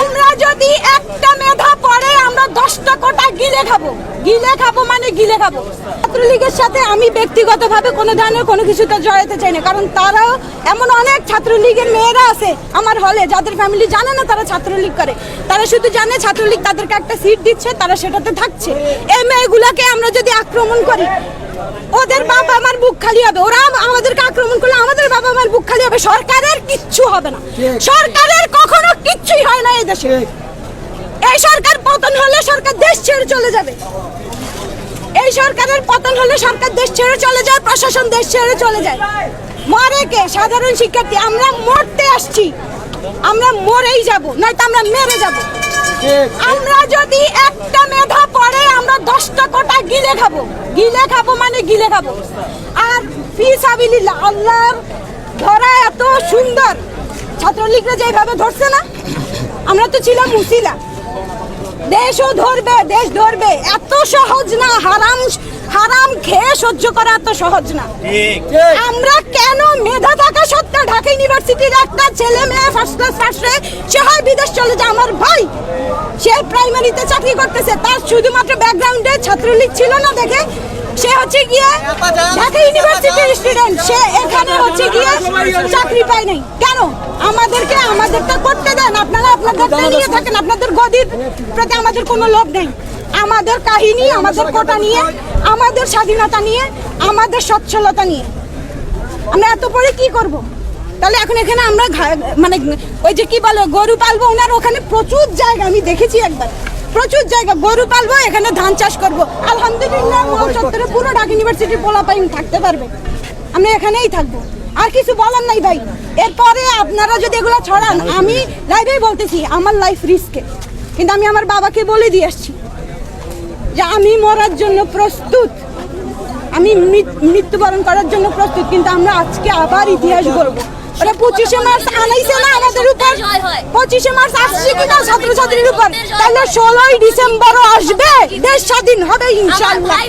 আমরা যদি একটা মেধা পড়ে আমরা 10টা কোটা গিলে খাবো মানে গিলে খাবো। ছাত্রলীগের সাথে আমি ব্যক্তিগতভাবে কোনো ধরনের কোনো কিছুতে জড়াতে চাই না, কারণ তারাও এমন অনেক ছাত্রলীগের মেয়েরা আছে আমার হলে যাদের ফ্যামিলি জানে না তারা ছাত্রলীগ করে, তারা শুধু জানে ছাত্রলীগ তাদেরকে একটা সিট দিচ্ছে, তারা সেটাতে থাকছে। এই মেয়েগুলাকে আমরা যদি আক্রমণ করি ওদের বাবা আমার বুক খালি হবে, ওরা আমাদেরকে আক্রমণ করলে আমাদের বাবা আমার বুক খালি হবে। সরকারের কিচ্ছু হবে না, সরকারের কখনো কিচ্ছুই হয় না এই দেশে। এই সরকার পতন হলে সরকার দেশ ছেড়ে চলে যাবে, এই সরকারের পতন হলে সরকার দেশ ছেড়ে চলে যায়, প্রশাসন দেশ ছেড়ে চলে যায়। মরে কে? সাধারণ শিক্ষার্থী। আমরা মরতে আসছি, আমরা মরেই যাব, নয়তো আমরা মেরে যাব। আমরা যদি একটা মেধা পড়ে আমরা 10টা কোটা গিলে খাবো মানে গিলে খাবো। আর ফিসাবিলিল্লাহ আল্লাহর ধরা এত সুন্দর, ছাত্রলীগরা যেভাবে ধরছে না, আমরা তো ছিলাম মুসিলা। দেশও ধরবে, দেশ ধরবে, এত সহজ না। হারাম খেয়ে সহ্য করা এত সহজ না। আমরা কেন মেধা থাকা সত্ত্বেও ঢাকা ইউনিভার্সিটির একটা ছেলে মেয়ে ফার্স্ট ক্লাস ফার্স্টে সে হয় বিদেশ চলে যায়। আমার ভাই সে প্রাইমারিতে চাকরি করতেছে, তার শুধুমাত্র ব্যাকগ্রাউন্ডে ছাত্রলীগ ছিল না দেখে সে হচ্ছে গিয়ে ঢাকা ইউনিভার্সিটির স্টুডেন্ট, সে এখানে হচ্ছে গিয়ে চাকরি পায় নাই। কেন? আমাদেরটা করতে দেন, আপনারা আপনাদেরটা নিয়ে থাকেন, আপনাদের গদির প্রতি আমাদের কোনো লোভ নেই। আমাদের কাহিনী, আমাদের কোটা নিয়ে, আমাদের স্বাধীনতা নিয়ে, আমাদের সচ্ছলতা নিয়ে আমরা এত পরে কি করব? তাহলে এখন এখানে আমরা মানে ওই যে কি বলে গরু পালবো, ওনার ওখানে প্রচুর জায়গা আমি দেখেছি একবার, প্রচুর জায়গা গরু পালবো, এখানে ধান চাষ করব। আলহামদুলিল্লাহ মহল চত্বরে পুরো ঢাকা ইউনিভার্সিটির পোলাপাইন থাকতে পারবে, আমরা এখানেই থাকবো, আর কিছু বলার নাই ভাই। এরপরে আপনারা যদি এগুলো ছড়ান, আমি লাইভেই বলতেছি আমার লাইফ রিস্কে, কিন্তু আমি আমার বাবাকে বলে দিয়ে আসছি যে আমি মরার জন্য প্রস্তুত, আমি মৃত্যুবরণ করার জন্য প্রস্তুত, কিন্তু আমরা আজকে আবার ইতিহাস বলবো। ওরা 25শে মার্চ আনাইছে না আমাদের উপর, 25শে মার্চ আসছে কিনা ছাত্রছাত্রীর উপর, তাহলে 16ই ডিসেম্বরও আসবে, দেশ স্বাধীন হবে ইনশাআল্লাহ।